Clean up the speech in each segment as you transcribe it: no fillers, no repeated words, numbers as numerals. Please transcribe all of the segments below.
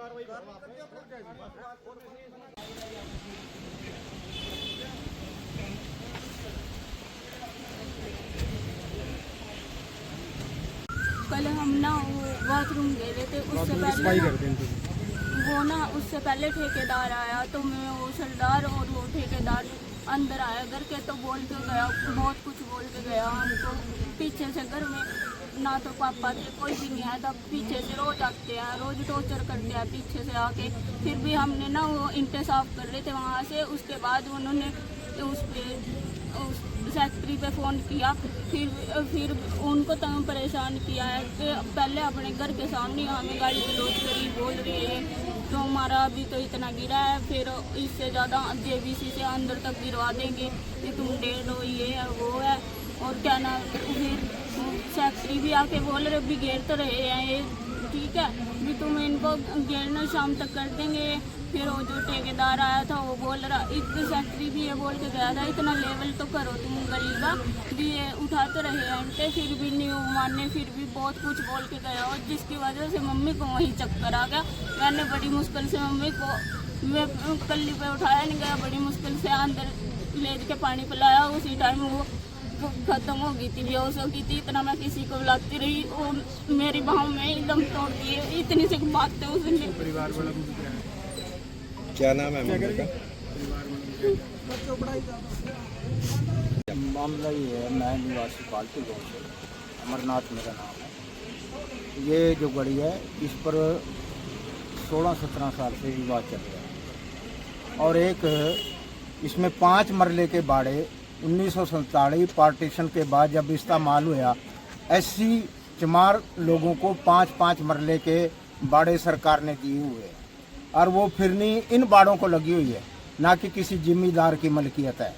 कल हम ना बाथरूम गए थे, उससे पहले ठेकेदार आया तो मैं वो सरदार और वो ठेकेदार अंदर आया घर के, तो बोल के गया, बहुत कुछ बोल के गया हमको। पीछे से घर में ना तो पापा थे, कोई भी नहीं आया था। पीछे से रोज आते हैं, रोज टॉर्चर करते हैं पीछे से आके। फिर भी हमने ना वो इंटे साफ कर रहे थे वहाँ से, उसके बाद उन्होंने उस सेक्रेटरी पे फ़ोन किया। फिर उनको तंग परेशान किया है कि पहले अपने घर के सामने हमें गाली गलौज करी, बोल रहे हैं तो हमारा अभी तो इतना गिरा है, फिर इससे ज़्यादा जेबीसी से अंदर तक गिरवा देंगे कि तुम डेढ़ हो, ये है वो है। और क्या ना, फिर सेक्रेटरी भी आके बोल रहे भी घेर तो रहे हैं ये, ठीक है भी तुम इनको घेरना शाम तक कर देंगे। फिर वो जो ठेकेदार आया था वो बोल रहा, एक सेक्रेटरी भी ये बोल के गया था इतना लेवल तो करो तुम गरीबा भी, ये उठा तो रहे हैं फिर भी नहीं मानने, फिर भी बहुत कुछ बोल के गया। और जिसकी वजह से मम्मी को वहीं चक्कर आ गया। मैंने बड़ी मुश्किल से मम्मी को मैं कल्ली पे उठाया नहीं गया, बड़ी मुश्किल से अंदर ले के पानी पिलाया। उसी टाइम वो खत्म हो गई थी, बेहोश हो गई थी। इतना मैं किसी को बुलाती रही, वो मेरी बाहों में एकदम तोड़ दिए। इतनी सी बात थे उसने। क्या नाम है मम्मी का? मामला ये है, मैं निवासी पालतू गाँव से, अमरनाथ मेरा नाम है। ये जो गड़ी है इस पर 16-17 साल से विवाद चल रहा है। और एक इसमें 5 मरले के बाड़े 1947 पार्टीशन के बाद जब इस्तेमाल हुआ, ऐसी चमार लोगों को 5-5 मरले के बाड़े सरकार ने दिए हुए हैं। और वो फिरनी इन बाड़ों को लगी हुई है, ना कि किसी जिम्मेदार की मलकियत है।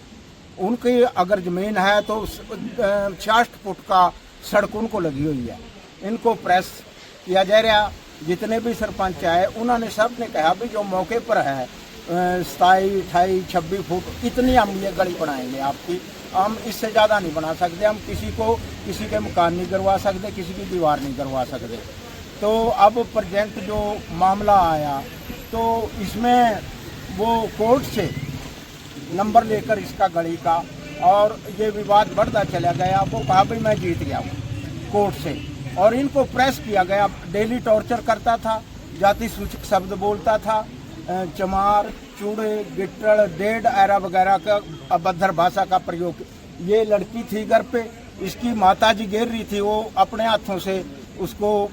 उनकी अगर ज़मीन है तो 66 फुट का सड़क उनको लगी हुई है। इनको प्रेस किया जा रहा। जितने भी सरपंच आए उन्होंने सब ने कहा भी जो मौके पर है 27, 28, 26 फुट इतनी हम ये गली बनाएंगे आपकी, हम इससे ज़्यादा नहीं बना सकते। हम किसी के मकान नहीं करवा सकते, किसी की दीवार नहीं करवा सकते। तो अब प्रेजेंट जो मामला आया तो इसमें वो कोर्ट से नंबर लेकर इसका गली का, और ये विवाद बढ़ता चला गया। वो कहा भाई मैं जीत गया हूँ कोर्ट से, और इनको प्रेस किया गया। डेली टॉर्चर करता था, जाति सूचक शब्द बोलता था, चमार, चूड़े, गिट्टड़, डेढ़ एरा वगैरह का अभद्र भाषा का प्रयोग। ये लड़की थी घर पे, इसकी माता जी गिर रही थी, वो अपने हाथों से उसको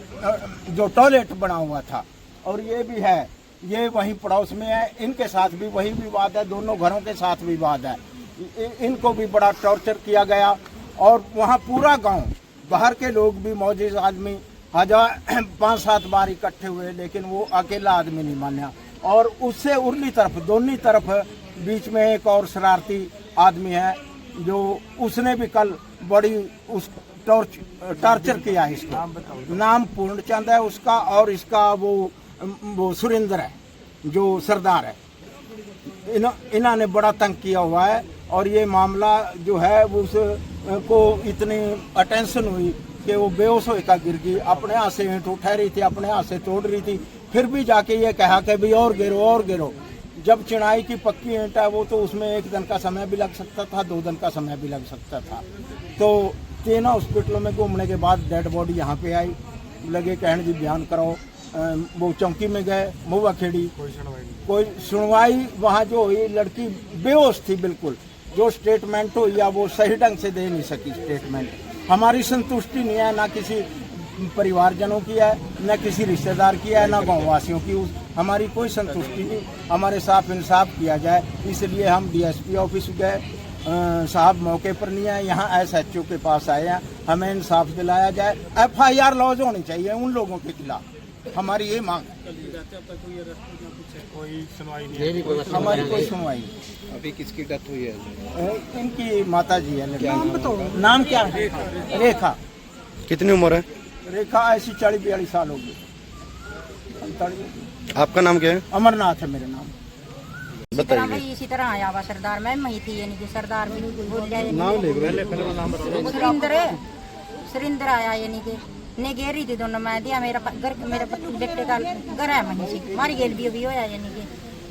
जो टॉयलेट बना हुआ था। और ये भी है, ये वहीं पड़ोस में है, इनके साथ भी वही विवाद है, दोनों घरों के साथ विवाद है। इनको भी बड़ा टॉर्चर किया गया। और वहाँ पूरा गांव, बाहर के लोग भी मौजूद आदमी 5-7 बार इकट्ठे हुए, लेकिन वो अकेला आदमी नहीं माना। और उससे उरली तरफ, दोनों तरफ बीच में एक और शरारती आदमी है, जो उसने भी कल बड़ी उस टॉर्चर किया है। इसका नाम पूर्णचंद है उसका, और इसका वो सुरेंद्र है जो सरदार है। इन्होंने बड़ा तंग किया हुआ है। और ये मामला जो है वो उसको इतनी अटेंशन हुई कि वो बेहोश होकर गिर गई। अपने हाथ से ईंट उठा रही थी, अपने हाथ से तोड़ रही थी, फिर भी जाके ये कहा कि भाई और गिरो। जब चिनाई की पक्की ईंट है वो तो उसमें 1 दिन का समय भी लग सकता था, 2 दिन का समय भी लग सकता था। तो 3 हॉस्पिटलों में घूमने के बाद डेड बॉडी यहाँ पे आई। लगे कहने जी बयान कराओ। वो चौकी में गए, महुआ खेड़ी, कोई सुनवाई वहाँ जो हुई, लड़की बेहोश थी बिल्कुल। जो स्टेटमेंट हुई या वो सही ढंग से दे नहीं सकी स्टेटमेंट। हमारी संतुष्टि नहीं है, ना किसी परिवारजनों की है, न किसी रिश्तेदार की है, ना गाँव वासियों की। हमारी कोई संतुष्टि नहीं। हमारे साथ इंसाफ किया जाए, इसलिए हम DSP ऑफिस गए। साहब मौके पर नहीं आए, यहाँ SHO के पास आए हैं। हमें इंसाफ दिलाया जाए, FIR लॉज होनी चाहिए उन लोगों के खिलाफ। हमारी ये मांग है। कोई सुनवाई नहीं, हमारी कोई सुनवाई। अभी किसकी डेथ हुई है? इनकी माता जी है। नाम क्या है? रेखा। कितनी उम्र है? रेखा ऐसी 40-42 साल होगी। आपका नाम क्या है? अमरनाथ है मेरा नाम। बताइए। इसी तरह आया हुआ सरदार, मैं वही थी, यानी कि सरदार भी बोल जाए। नाम ले सुरेंद्र आया, यानी कि ने घेर रही थी दोनों। मैं दिया मेरे बेटे का घर है वहीं से, हमारी गेल भी अभी होया यानी कि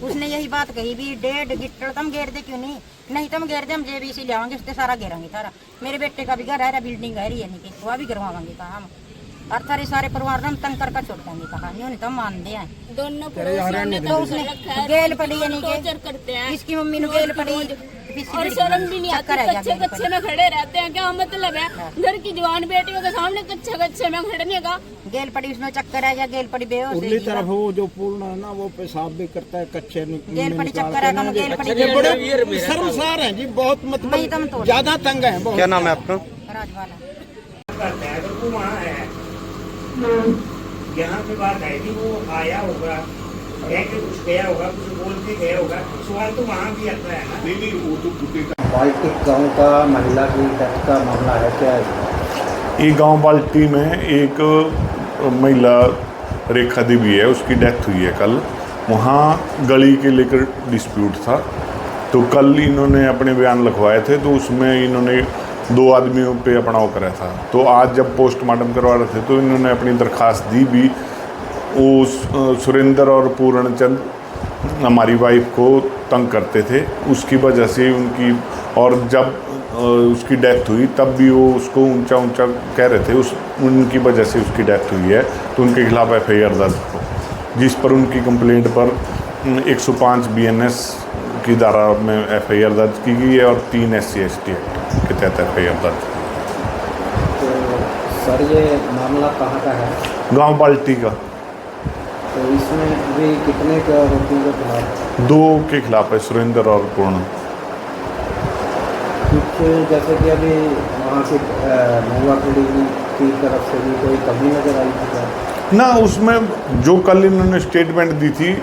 उसने यही बात कही भी 1.5 गिट्टर तुम घेर दे, क्यों नहीं तुम घेर दे, हम JBC ले आवांगे, उससे सारा घेरांगे सारा। मेरे बेटे का भी घर है, बिल्डिंग है यानी कि वह भी करवावांगे कहा हम, और थारे सारे परिवार हम तंग कर छोड़ देंगे कहा, नहीं तो हम मान दे दोनों पड़ोसियों ने तो उसने गेल पड़ी यानी टॉर्चर करते हैं, कि इसकी मम्मी ने गेल पड़ी और शर्म भी नहीं आती, कच्चे कच्चे में खड़े रहते हैं। क्या मतलब है घर की जवान बेटियों के सामने कच्चे कच्चे में खड़ने का? गेल पड़ी उसमें चक्कर है या गेल पड़ी बेहोश उरली तरफ वो जो पूर्ण है ना, वो पेशाब भी करता है कच्चे गेल पड़ी चक्कर है, हम गेल पड़ी शर्मसार हैं जी, बहुत मैं मतलब एकदम तोड़ ज्यादा तंग है बहुत। क्या नाम है आपका? राजवाला। यहाँ पे बात है कि वो आया होगा, कह के कुछ गया होगा, कुछ बोल के गया होगा, सवाल तो वहाँ भी आता है ना। नहीं वो तो बाल्टिक गांव का महिला की डेथ का मामला है, क्या है? ये गांव बाल्टी में एक महिला रेखा देवी है, उसकी डेथ हुई है कल। वहाँ गली के लेकर डिस्प्यूट था, तो कल इन्होंने अपने बयान लिखवाए थे, तो उसमें इन्होंने 2 आदमियों पे अपना वो करा था। तो आज जब पोस्टमार्टम करवा रहे थे तो इन्होंने अपनी दरख्वास्त दी भी। वो सुरेंद्र और पूर्णचंद हमारी वाइफ को तंग करते थे, उसकी वजह से उनकी, और जब उसकी डेथ हुई तब भी वो उसको ऊंचा ऊंचा कह रहे थे, उनकी वजह से उसकी डेथ हुई है। तो उनके खिलाफ FIR दर्ज हो, जिस पर उनकी कंप्लेंट पर 105 BNS की धारा में FIR दर्ज की गई है और 3 SC/ST एक्ट के तहत FIR दर्ज। तो सर ये मामला कहाँ का है? गांव बाल्टी का। तो इसमें भी कितने का आरोपियों के खिलाफ? 2 के खिलाफ है, सुरेंद्र और पूर्ण। कुछ जैसे कि अभी वहाँ से महुआ खेड़ी की तरफ से भी कोई कमी नजर आई थी क्या? ना, उसमें जो कल इन्होंने स्टेटमेंट दी थी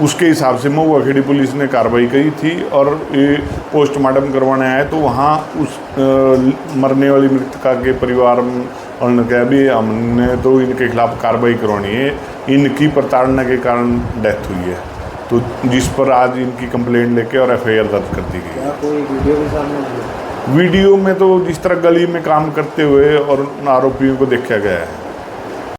उसके हिसाब से महुआ खेड़ी पुलिस ने कार्रवाई की थी, और ये पोस्टमार्टम करवाने आए तो वहाँ उस मरने वाली मृतका के परिवार और कहा भी हमने तो इनके खिलाफ कार्रवाई करवानी है, इनकी प्रताड़ना के कारण डेथ हुई है, तो जिस पर आज इनकी कंप्लेंट लेके और FIR दर्ज कर दी गई। क्या कोई वीडियो भी सामने आई है? वीडियो में तो जिस तरह गली में काम करते हुए और आरोपियों को देखा गया है।